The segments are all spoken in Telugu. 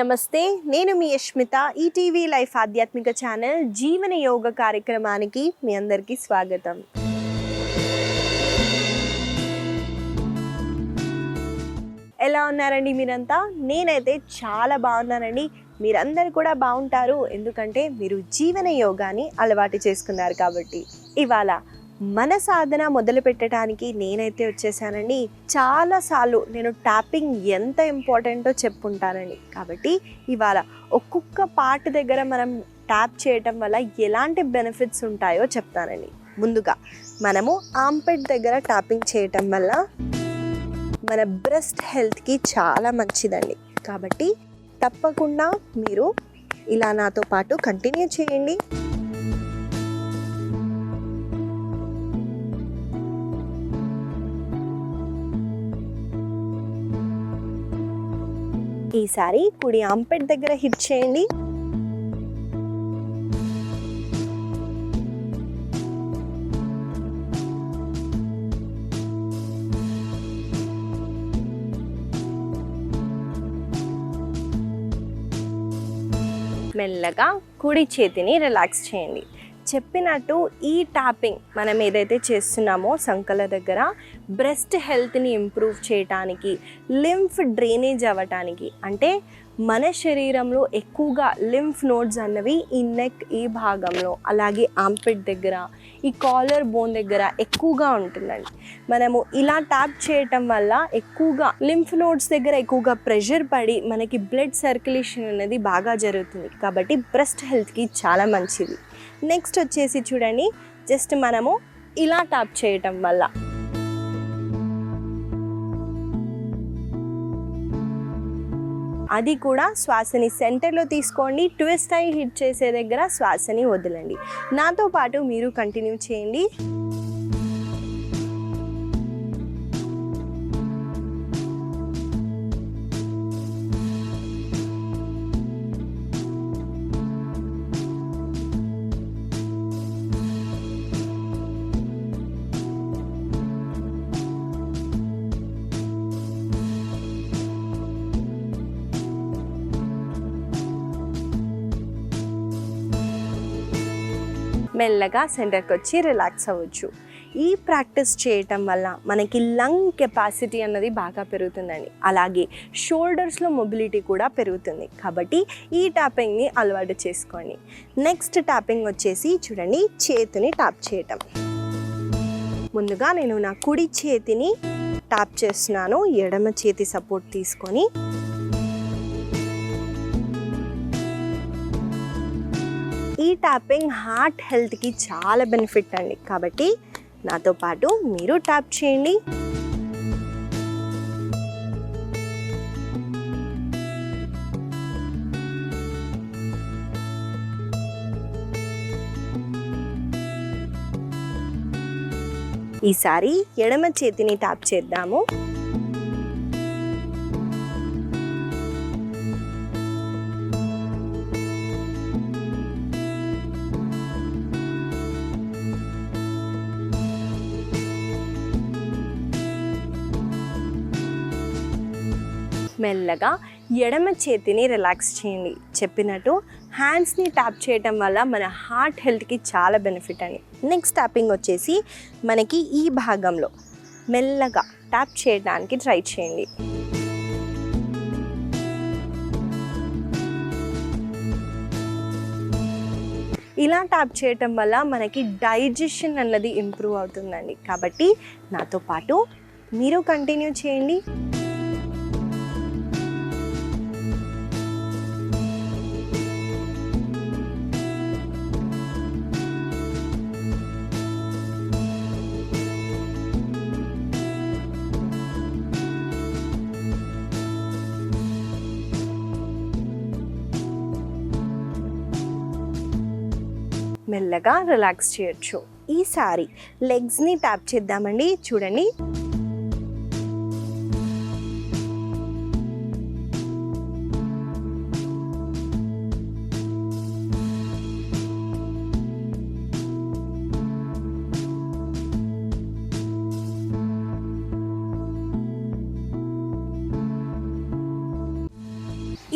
నమస్తే, నేను మీ యష్మిత. ఈటీవీ లైఫ్ ఆధ్యాత్మిక ఛానల్ జీవన యోగ కార్యక్రమానికి మీ అందరికీ స్వాగతం. ఎలా ఉన్నారండి మీరంతా? నేనైతే చాలా బాగున్నానండి. మీరందరూ కూడా బాగుంటారు, ఎందుకంటే మీరు జీవన యోగాని అలవాటు చేసుకున్నారు కాబట్టి. ఇవాళ మన సాధన మొదలు పెట్టడానికి నేనైతే వచ్చేసానండి. చాలాసార్లు నేను ట్యాపింగ్ ఎంత ఇంపార్టెంటో చెప్పుంటానండి. కాబట్టి ఇవాళ ఒక్కొక్క పార్ట్ దగ్గర మనం ట్యాప్ చేయటం వల్ల ఎలాంటి బెనిఫిట్స్ ఉంటాయో చెప్తానండి. ముందుగా మనము ఆంపెట్ దగ్గర ట్యాపింగ్ చేయటం వల్ల మన బ్రెస్ట్ హెల్త్కి చాలా మంచిదండి. కాబట్టి తప్పకుండా మీరు ఇలా నాతో పాటు కంటిన్యూ చేయండి. ఈసారి కుడి ఆంపెట్ దగ్గర హిట్ చేయండి. మెల్లగా కుడి చేతిని రిలాక్స్ చేయండి. చెప్పినట్టు ఈ ట్యాపింగ్ మనం ఏదైతే చేస్తున్నామో సంకల దగ్గర బ్రెస్ట్ హెల్త్ని ఇంప్రూవ్ చేయటానికి, లింఫ్ డ్రైనేజ్ అవ్వటానికి, అంటే మన శరీరంలో ఎక్కువగా లింఫ్ నోడ్స్ అన్నవి ఈ నెక్ ఈ భాగంలో, అలాగే ఆంపెట్ దగ్గర, ఈ కాలర్ బోన్ దగ్గర ఎక్కువగా ఉంటుందండి. మనము ఇలా ట్యాప్ చేయటం వల్ల ఎక్కువగా లింఫ్ నోడ్స్ దగ్గర ఎక్కువగా ప్రెషర్ పడి మనకి బ్లడ్ సర్క్యులేషన్ అనేది బాగా జరుగుతుంది. కాబట్టి బ్రెస్ట్ హెల్త్కి చాలా మంచిది. నెక్స్ట్ వచ్చేసి చూడండి, జస్ట్ మనము ఇలా ట్యాప్ చేయటం వల్ల అది కూడా శ్వాసని సెంటర్లో తీసుకోండి. ట్విస్ట్ అయి హిట్ చేసే దగ్గర శ్వాసని వదలండి. నాతో పాటు మీరు కంటిన్యూ చేయండి. మెల్లగా సెంటర్కి వచ్చి రిలాక్స్ అవ్వచ్చు. ఈ ప్రాక్టీస్ చేయటం వల్ల మనకి లంగ్ కెపాసిటీ అన్నది బాగా పెరుగుతుందండి. అలాగే షోల్డర్స్లో మొబిలిటీ కూడా పెరుగుతుంది. కాబట్టి ఈ ట్యాపింగ్ని అలవాటు చేసుకోండి. నెక్స్ట్ ట్యాపింగ్ వచ్చేసి చూడండి, చేతిని ట్యాప్ చేయటం. ముందుగా నేను నా కుడి చేతిని ట్యాప్ చేస్తున్నాను. ఎడమ చేతి సపోర్ట్ తీసుకొని ఈ ట్యాపింగ్ హార్ట్ హెల్త్కి చాలా బెనిఫిట్ అండి. కాబట్టి నాతో పాటు మీరు ట్యాప్ చేయండి. ఈసారి ఎడమ చేతిని ట్యాప్ చేద్దాము. మెల్లగా ఎడమ చేతిని రిలాక్స్ చేయండి. చెప్పినట్టు హ్యాండ్స్ని ట్యాప్ చేయటం వల్ల మన హార్ట్ హెల్త్కి చాలా బెనిఫిట్ అండి. నెక్స్ట్ ట్యాపింగ్ వచ్చేసి మనకి ఈ భాగంలో మెల్లగా ట్యాప్ చేయడానికి ట్రై చేయండి. ఇలా ట్యాప్ చేయటం వల్ల మనకి డైజెషన్ అన్నది ఇంప్రూవ్ అవుతుందండి. కాబట్టి నాతో పాటు మీరు కంటిన్యూ చేయండి. మెల్లగా రిలాక్స్ చేయొచ్చు. ఈసారి లెగ్స్ని ట్యాప్ చేద్దామండి. చూడండి,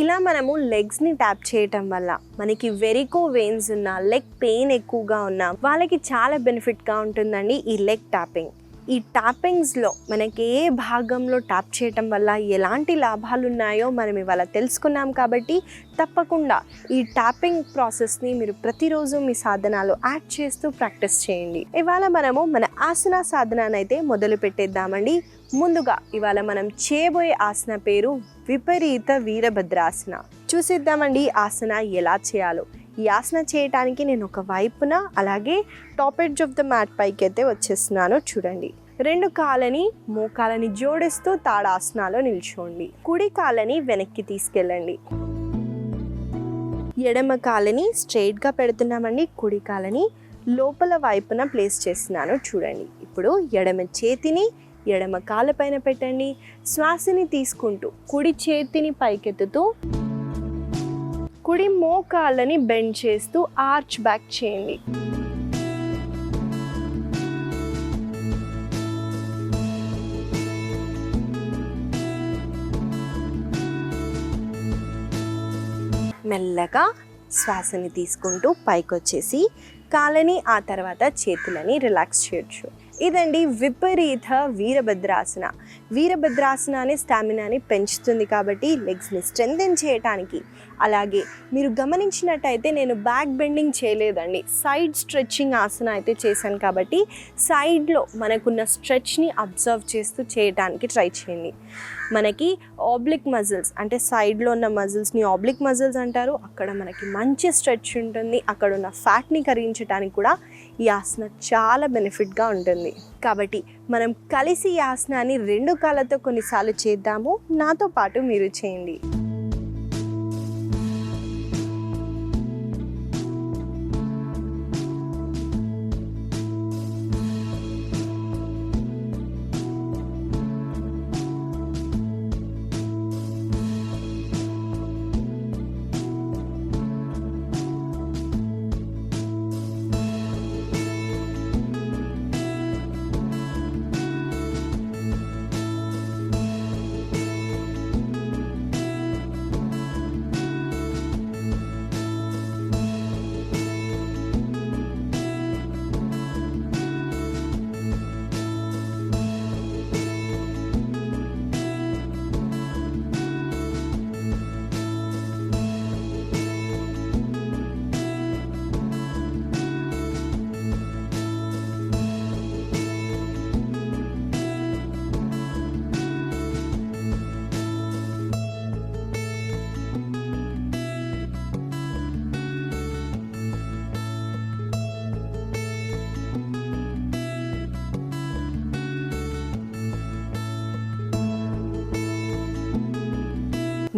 ఇలా మనము లెగ్స్ని ట్యాప్ చేయటం వల్ల మనకి వెరికో వెయిన్స్ ఉన్న, లెగ్ పెయిన్ ఎక్కువగా ఉన్న వాళ్ళకి చాలా బెనిఫిట్గా ఉంటుందండి ఈ లెగ్ ట్యాపింగ్. ఈ ట్యాపింగ్స్లో మనకి ఏ భాగంలో ట్యాప్ చేయటం వల్ల ఎలాంటి లాభాలు ఉన్నాయో మనం ఇవాళ తెలుసుకున్నాం. కాబట్టి తప్పకుండా ఈ ట్యాపింగ్ ప్రాసెస్ని మీరు ప్రతిరోజు మీ సాధనాలు యాడ్ చేస్తూ ప్రాక్టీస్ చేయండి. ఇవాళ మనము మన ఆసన సాధనాన్ని అయితే మొదలు పెట్టేద్దామండి. ముందుగా ఇవాళ మనం చేయబోయే ఆసన పేరు విపరీత వీరభద్రాసన. చూసేద్దామండి ఆసన ఎలా చేయాలో. ఈ ఆసన చేయటానికి నేను ఒక వైపున అలాగే top edge of the mat పైకి అయితే వచ్చేస్తున్నాను. చూడండి, 2 కాళ్ళని మోకాలని జోడిస్తూ తాడాసనాలో నిల్చోండి. కుడి కాళ్ళని వెనక్కి తీసుకెళ్ళండి. ఎడమ కాళ్ళని స్ట్రైట్గా పెడుతున్నామండి. కుడి కాళ్ళని లోపల వైపున ప్లేస్ చేస్తున్నాను. చూడండి, ఇప్పుడు ఎడమ చేతిని ఎడమ కాళ్ళ పైన పెట్టండి. శ్వాసని తీసుకుంటూ కుడి చేతిని పైకెత్తుతూ కుడి మోకాళ్ళని బెండ్ చేస్తూ ఆర్చ్ బ్యాక్ చేయండి. మెల్లగా శ్వాసని తీసుకుంటూ పైకి వచ్చేసి కాళ్ళని ఆ తర్వాత చేతులని రిలాక్స్ చేయొచ్చు. ఇదండి విపరీత వీరభద్రాసన. వీరభద్రాసన అనే స్టామినాని పెంచుతుంది కాబట్టి లెగ్స్ని స్ట్రెంథెన్ చేయడానికి. అలాగే మీరు గమనించినట్టయితే నేను బ్యాక్ బెండింగ్ చేయలేదండి, సైడ్ స్ట్రెచ్చింగ్ ఆసన అయితే చేశాను. కాబట్టి సైడ్లో మనకున్న స్ట్రెచ్ని అబ్జర్వ్ చేస్తూ చేయడానికి ట్రై చేయండి. మనకి ఆబ్లిక్ మజిల్స్ అంటే సైడ్లో ఉన్న మజిల్స్ని ఆబ్లిక్ మజిల్స్ అంటారు. అక్కడ మనకి మంచి స్ట్రెచ్ ఉంటుంది. అక్కడ ఉన్న ఫ్యాట్ని కరిగించడానికి కూడా ఈ ఆసన చాలా బెనిఫిట్గా ఉంటుంది. కాబట్టి మనం కలిసి ఈ ఆసనాన్ని 2 కాళ్ళతో కొన్నిసార్లు చేద్దాము. నాతో పాటు మీరు చేయండి.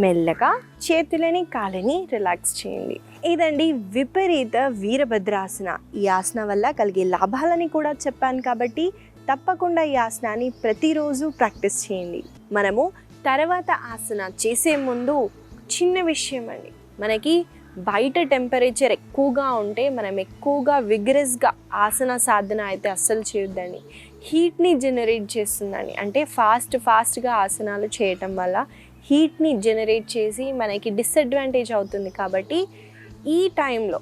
మెల్లగా చేతులని కాళ్ళని రిలాక్స్ చేయండి. ఇదండి విపరీత వీరభద్రాసన. ఈ ఆసన వల్ల కలిగే లాభాలని కూడా చెప్పాను కాబట్టి తప్పకుండా ఈ ఆసనాన్ని ప్రతిరోజు ప్రాక్టీస్ చేయండి. మనము తర్వాత ఆసన చేసే ముందు చిన్న విషయం అండి, మనకి బయట టెంపరేచర్ ఎక్కువగా ఉంటే మనం ఎక్కువగా విగ్రెస్గా ఆసన సాధన అయితే అస్సలు చేయొద్దండి. హీట్ని జనరేట్ చేస్తుందండి. అంటే ఫాస్ట్గా ఆసనాలు చేయటం వల్ల హీట్ని జనరేట్ చేసి మనకి డిసడ్వాంటేజ్ అవుతుంది. కాబట్టి ఈ టైంలో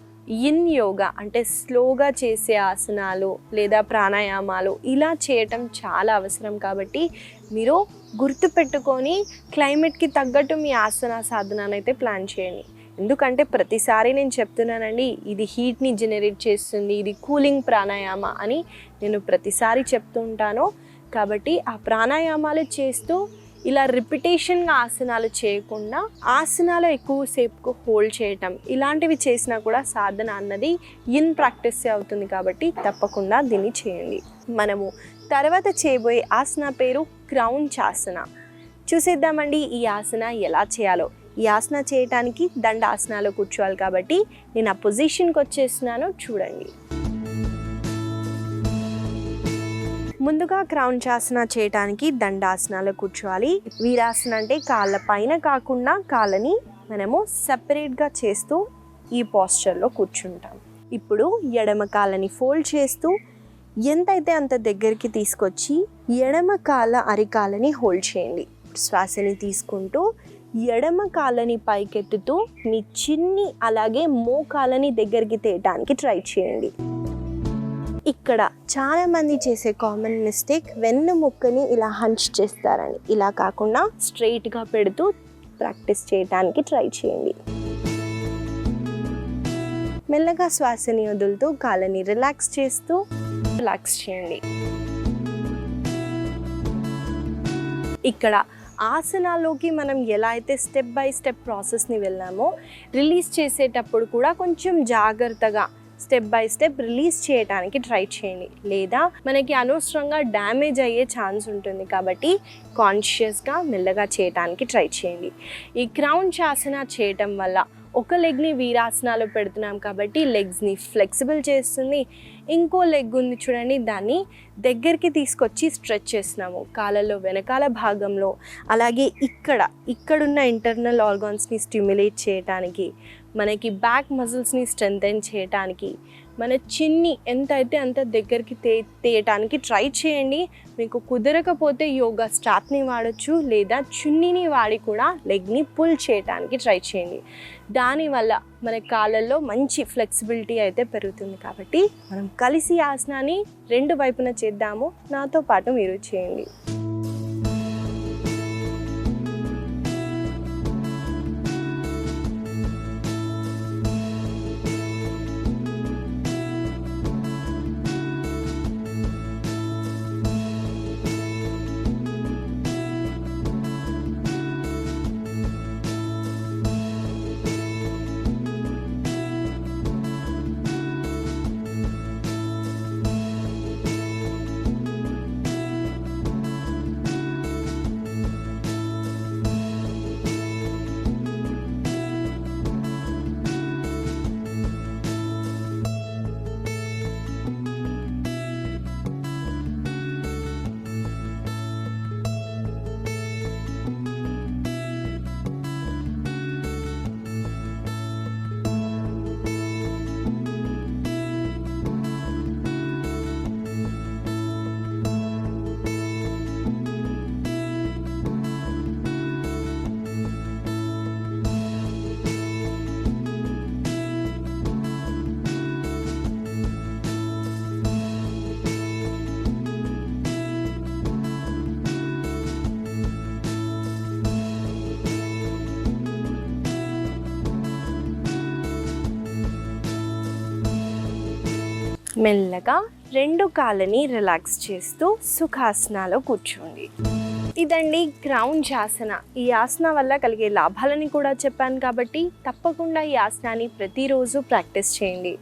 ఇన్ యోగా అంటే స్లోగా చేసే ఆసనాలు లేదా ప్రాణాయామాలు ఇలా చేయటం చాలా అవసరం. కాబట్టి మీరు గుర్తుపెట్టుకొని క్లైమేట్కి తగ్గట్టు మీ ఆసన సాధనాన్ని అయితే ప్లాన్ చేయండి. ఎందుకంటే ప్రతిసారి నేను చెప్తున్నానండి, ఇది హీట్ని జనరేట్ చేస్తుంది, ఇది కూలింగ్ ప్రాణాయామ అని నేను ప్రతిసారి చెప్తూ ఉంటాను. కాబట్టి ఆ ప్రాణాయామాలు చేస్తూ ఇలా రిపిటేషన్గా ఆసనాలు చేయకుండా ఆసనాలు ఎక్కువసేపు హోల్డ్ చేయటం ఇలాంటివి చేసినా కూడా సాధన అన్నది ఇన్ ప్రాక్టీస్ అవుతుంది. కాబట్టి తప్పకుండా దీన్ని చేయండి. మనము తర్వాత చేయబోయే ఆసన పేరు క్రౌంచ్ ఆసన. చూసేద్దామండి ఈ ఆసన ఎలా చేయాలో. ఈ ఆసన చేయటానికి దండాసనాలో కూర్చోవాలి కాబట్టి నేను ఆ పొజిషన్కి వచ్చేస్తున్నాను. చూడండి, ముందుగా క్రౌంచ్ ఆసన చేయటానికి దండాసనాలో కూర్చోవాలి. వీరాసన అంటే కాళ్ళ పైన కాకుండా కాళ్ళని మనము సెపరేట్గా చేస్తూ ఈ పోస్చర్లో కూర్చుంటాం. ఇప్పుడు ఎడమ కాళ్ళని ఫోల్డ్ చేస్తూ ఎంతైతే అంత దగ్గరికి తీసుకొచ్చి ఎడమ కాళ్ళ అరికాలని హోల్డ్ చేయండి. శ్వాసని తీసుకుంటూ ఎడమ కాళ్ళని పైకెత్తుతూ మీ చిన్ని అలాగే మోకాలని దగ్గరికి తేయడానికి ట్రై చేయండి. ఇక్కడ చాలామంది చేసే కామన్ మిస్టేక్ వెన్నుముక్కని ఇలా హంచ్ చేస్తారని. ఇలా కాకుండా స్ట్రైట్గా పెడుతూ ప్రాక్టీస్ చేయడానికి ట్రై చేయండి. మెల్లగా శ్వాసని వదులుతూ కాళ్ళని రిలాక్స్ చేయండి. ఇక్కడ ఆసనాల్లోకి మనం ఎలా అయితే స్టెప్ బై స్టెప్ ప్రాసెస్ని వెళ్ళామో రిలీజ్ చేసేటప్పుడు కూడా కొంచెం జాగ్రత్తగా స్టెప్ బై స్టెప్ రిలీజ్ చేయడానికి ట్రై చేయండి. లేదా మనకి అనవసరంగా డ్యామేజ్ అయ్యే ఛాన్స్ ఉంటుంది కాబట్టి కాన్షియస్గా మెల్లగా చేయడానికి ట్రై చేయండి. ఈ క్రౌంచ్ ఆసన చేయటం వల్ల ఒక లెగ్ని వీరాసనాలు పెడుతున్నాం కాబట్టి లెగ్స్ని ఫ్లెక్సిబుల్ చేస్తుంది. ఇంకో లెగ్ ఉంది చూడండి, దాన్ని దగ్గరికి తీసుకొచ్చి స్ట్రెచ్ చేస్తున్నాము కాళ్ళలో వెనకాల భాగంలో. అలాగే ఇక్కడున్న ఇంటర్నల్ ఆర్గాన్స్ని స్టిమ్యులేట్ చేయడానికి, మనకి బ్యాక్ మజిల్స్ని స్ట్రెంథెన్ చేయడానికి, మన చిన్ని ఎంత అయితే అంత దగ్గరికి తీయటానికి ట్రై చేయండి. మీకు కుదరకపోతే యోగా స్ట్రాప్ని వాడచ్చు, లేదా చున్నీని వాడి కూడా లెగ్ని పుల్ చేయడానికి ట్రై చేయండి. దానివల్ల మన కాళ్ళల్లో మంచి ఫ్లెక్సిబిలిటీ అయితే పెరుగుతుంది. కాబట్టి మనం కలిసి ఆసనాన్ని రెండు వైపున చేద్దాము. నాతో పాటు మీరు చేయండి. మెల్లగా రెండు కాళ్ళని రిలాక్స్ చేస్తూ సుఖాసనాలో కూర్చోండి. ఇదండి క్రౌంచ్ ఆసన. ఈ ఆసన వల్ల కలిగే లాభాలని కూడా చెప్పాను కాబట్టి తప్పకుండా ఈ ఆసనాన్ని ప్రతిరోజు ప్రాక్టీస్ చేయండి.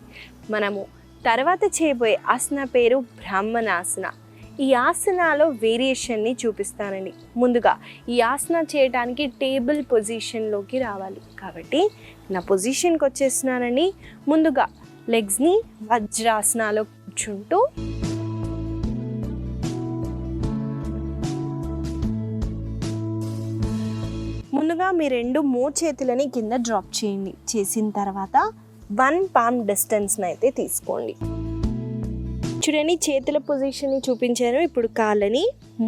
మనము తర్వాత చేయబోయే ఆసన పేరు బ్రాహ్మణాసన. ఈ ఆసనాలో వేరియేషన్ని చూపిస్తానండి. ముందుగా ఈ ఆసన చేయడానికి టేబుల్ పొజిషన్లోకి రావాలి. కాబట్టి నా పొజిషన్కి వచ్చేస్తున్నానండి. ముందుగా లెగ్స్ని వజ్రాసనాలో కూర్చుంటూ ముందుగా మీ రెండు మోచేతులని కింద డ్రాప్ చేయండి. చేసిన తర్వాత 1 palm డిస్టెన్స్ని అయితే తీసుకోండి. చూడండి, చేతుల పొజిషన్ని చూపించాను. ఇప్పుడు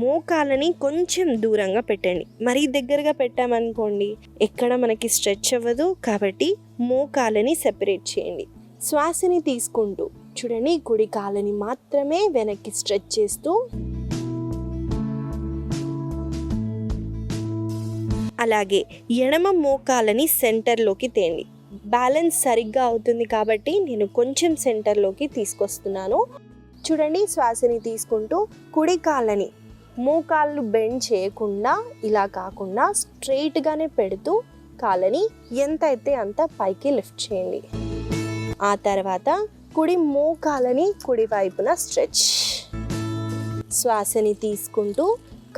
మోకాళ్ళని కొంచెం దూరంగా పెట్టండి. మరీ దగ్గరగా పెట్టామనుకోండి ఎక్కడ మనకి స్ట్రెచ్ అవ్వదు. కాబట్టి మోకాళ్ళని సెపరేట్ చేయండి. శ్వాసని తీసుకుంటూ చూడండి, కుడి కాళ్ళని మాత్రమే వెనక్కి స్ట్రెచ్ చేస్తూ, అలాగే ఎడమ మోకాళ్ళని సెంటర్లోకి తేండి. బ్యాలెన్స్ సరిగ్గా అవుతుంది కాబట్టి నేను కొంచెం సెంటర్లోకి తీసుకొస్తున్నాను. చూడండి, శ్వాసని తీసుకుంటూ కుడి కాళ్ళని మోకాళ్ళు బెండ్ చేయకుండా, ఇలా కాకుండా స్ట్రైట్గానే పెడుతూ కాళ్ళని ఎంత అయితే అంత పైకి లిఫ్ట్ చేయండి. ఆ తర్వాత కుడి మోకాళ్ళని కుడి వైపున స్ట్రెచ్. శ్వాసని తీసుకుంటూ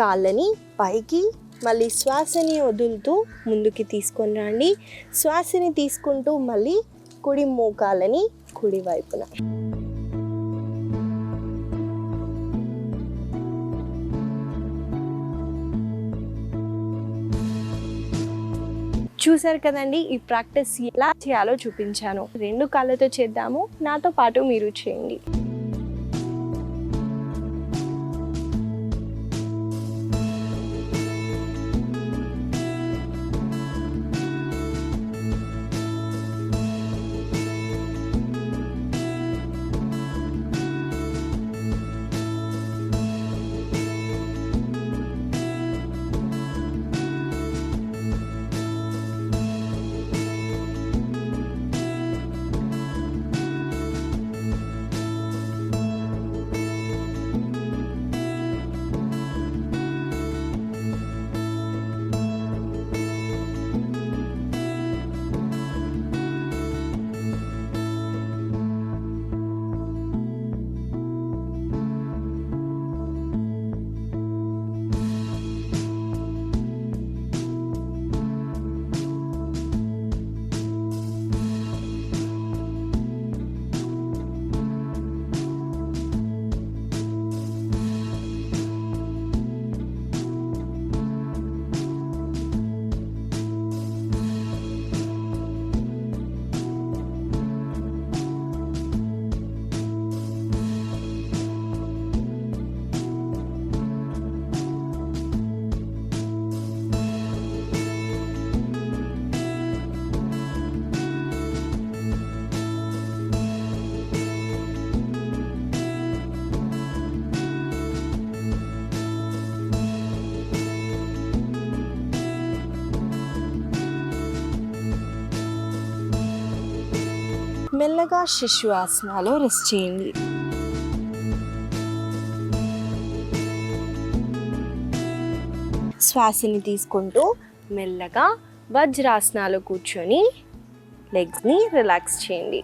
కాళ్ళని పైకి, మళ్ళీ శ్వాసని వదులుతూ ముందుకి తీసుకొని రండి. శ్వాసని తీసుకుంటూ మళ్ళీ కుడి మోకాళ్ళని కుడి వైపున. చూసారు కదండి, ఈ ప్రాక్టీస్ ఎలా చేయాలో చూపించాను. రెండు కాళ్ళతో చేద్దాము. నాతో పాటు మీరు చేయండి. మెల్లగా శిశువాసనాలో రెస్ట్ చేయండి. శ్వాసని తీసుకుంటూ మెల్లగా వజ్రాసనాలో కూర్చొని లెగ్స్ని రిలాక్స్ చేయండి.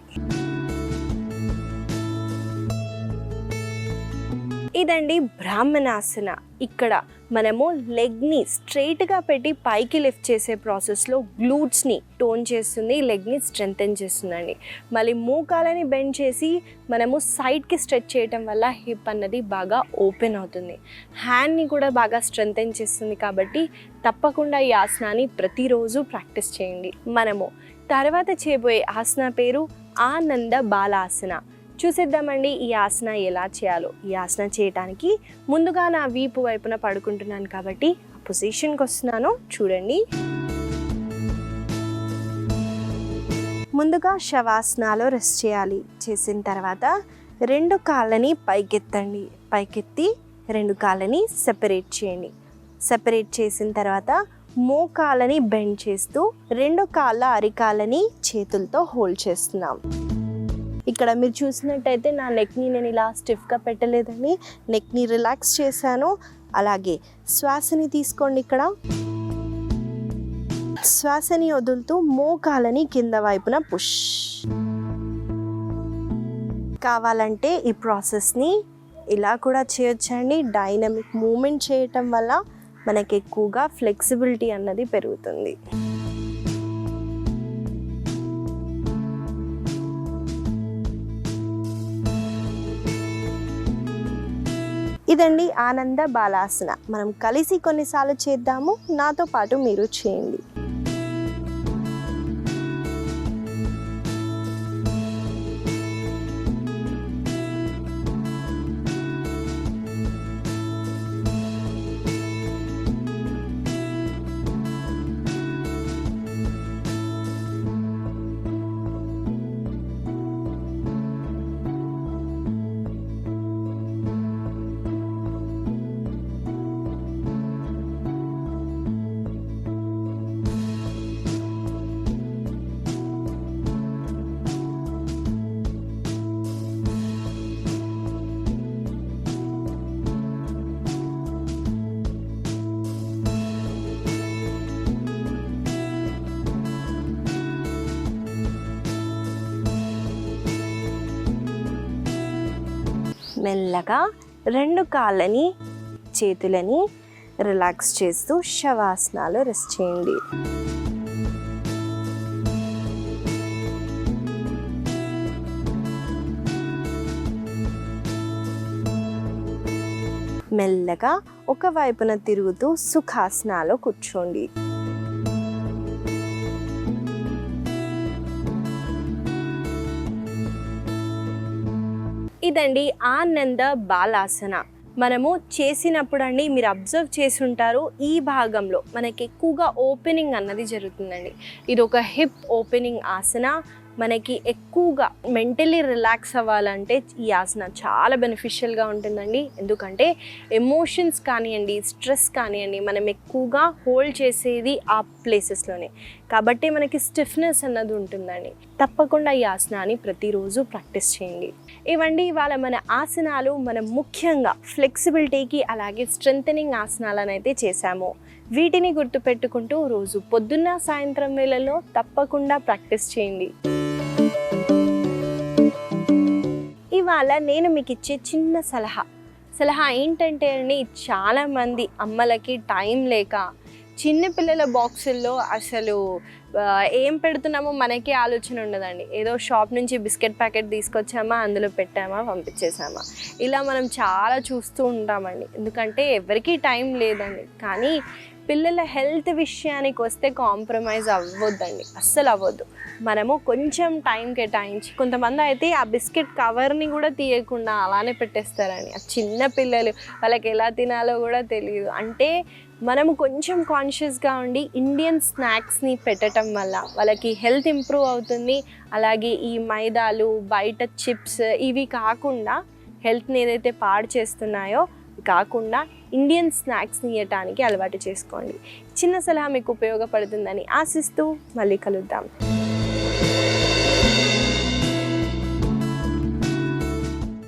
ఇదండి బ్రాహ్మణాసన. ఇక్కడ మనము లెగ్ని స్ట్రైట్గా పెట్టి పైకి లిఫ్ట్ చేసే ప్రాసెస్లో గ్లూట్స్ని టోన్ చేస్తుంది, లెగ్ని స్ట్రెంగ్తెన్ చేస్తుందండి. మళ్ళీ మోకాలని బెండ్ చేసి మనము సైడ్కి స్ట్రెచ్ చేయటం వల్ల హిప్ అన్నది బాగా ఓపెన్ అవుతుంది, హ్యాండ్ని కూడా బాగా స్ట్రెంగ్తెన్ చేస్తుంది. కాబట్టి తప్పకుండా ఈ ఆసనాన్ని ప్రతిరోజు ప్రాక్టీస్ చేయండి. మనము తర్వాత చేయబోయే ఆసన పేరు ఆనంద బాలాసన. చూసేద్దామండి ఈ ఆసన ఎలా చేయాలో. ఈ ఆసన చేయడానికి ముందుగా నా వీపు వైపున పడుకుంటున్నాను కాబట్టి ఆ పొజిషన్కి వస్తున్నాను, చూడండి. ముందుగా శవాసనాలో రెస్ట్ చేయాలి. చేసిన తర్వాత 2 కాళ్ళని పైకెత్తండి. పైకెత్తి 2 కాళ్ళని సెపరేట్ చేయండి. సెపరేట్ చేసిన తర్వాత మోకాళ్ళని బెండ్ చేస్తూ 2 కాళ్ళ అరికాళ్ళని చేతులతో హోల్డ్ చేస్తున్నాం. ఇక్కడ మీరు చూసినట్టయితే నా నెక్ని నేను ఇలా స్టిఫ్గా పెట్టలేదని నెక్ని రిలాక్స్ చేశాను. అలాగే శ్వాసని తీసుకోండి. ఇక్కడ శ్వాసని వదులుతూ మోకాలని కింద వైపున పుష్. కావాలంటే ఈ ప్రాసెస్ని ఇలా కూడా చేయొచ్చండి. డైనమిక్ మూమెంట్ చేయటం వల్ల మనకి ఎక్కువగా ఫ్లెక్సిబిలిటీ అన్నది పెరుగుతుంది. ఇదండి ఆనంద బాలాసన. మనం కలిసి కొన్నిసార్లు చేద్దాము, నాతో పాటు మీరు చేయండి. మెల్లగా 2 కాళ్ళని చేతులని రిలాక్స్ చేస్తూ శవాసనాలు రెస్ట్ చేయండి. మెల్లగా ఒక వైపున తిరుగుతూ సుఖాసనాలో కూర్చోండి. ఇదండి ఆనంద బాలాసన. మనము చేసినప్పుడు అండి మీరు అబ్జర్వ్ చేసి ఉంటారు, ఈ భాగంలో మనకి ఎక్కువగా ఓపెనింగ్ అన్నది జరుగుతుందండి. ఇది ఒక హిప్ ఓపెనింగ్ ఆసన. మనకి ఎక్కువగా మెంటలీ రిలాక్స్ అవ్వాలంటే ఈ ఆసన చాలా బెనిఫిషియల్గా ఉంటుందండి. ఎందుకంటే ఎమోషన్స్ కానివ్వండి, స్ట్రెస్ కానివ్వండి, మనం ఎక్కువగా హోల్డ్ చేసేది ఆ ప్లేసెస్లోనే. కాబట్టి మనకి స్టిఫ్నెస్ అన్నది ఉంటుందండి. తప్పకుండా ఈ ఆసనాన్ని ప్రతిరోజు ప్రాక్టీస్ చేయండి. ఇవండి ఇవాళ మన ఆసనాలు. మనం ముఖ్యంగా ఫ్లెక్సిబిలిటీకి అలాగే స్ట్రెంథనింగ్ ఆసనాలను అయితే చేశాము. వీటిని గుర్తుపెట్టుకుంటూ రోజు పొద్దున్న సాయంత్రం వేళల్లో తప్పకుండా ప్రాక్టీస్ చేయండి. ఇవాళ నేను మీకు ఇచ్చే చిన్న సలహా ఏంటంటే అండి, చాలామంది అమ్మలకి టైం లేక చిన్నపిల్లల బాక్సుల్లో అసలు ఏం పెడుతున్నామో మనకే ఆలోచన ఉండదండి. ఏదో షాప్ నుంచి బిస్కెట్ ప్యాకెట్ తీసుకొచ్చామా, అందులో పెట్టామా, పంపించేసామా, ఇలా మనం చాలా చూస్తూ ఉంటామండి. ఎందుకంటే ఎవరికీ టైం లేదండి. కానీ పిల్లల హెల్త్ విషయానికి వస్తే కాంప్రమైజ్ అవ్వద్దండి, అస్సలు అవ్వద్దు. మనము కొంచెం టైం కేటాయించి, కొంతమంది అయితే ఆ బిస్కెట్ కవర్ని కూడా తీయకుండా అలానే పెట్టేస్తారని. ఆ చిన్న పిల్లలు, వాళ్ళకి ఎలా తినాలో కూడా తెలియదు. అంటే మనము కొంచెం కాన్షియస్గా ఉండి ఇండియన్ స్నాక్స్ని పెట్టడం వల్ల వాళ్ళకి హెల్త్ ఇంప్రూవ్ అవుతుంది. అలాగే ఈ మైదాలు, బయట చిప్స్ ఇవి కాకుండా హెల్త్ని ఏదైతే పాడు చేస్తున్నాయో కాకుండా ఇండియన్ స్నాక్స్ని ఇవ్వటానికి అలవాటు చేసుకోండి. చిన్న సలహా మీకు ఉపయోగపడుతుందని ఆశిస్తూ మళ్ళీ కలుద్దాం.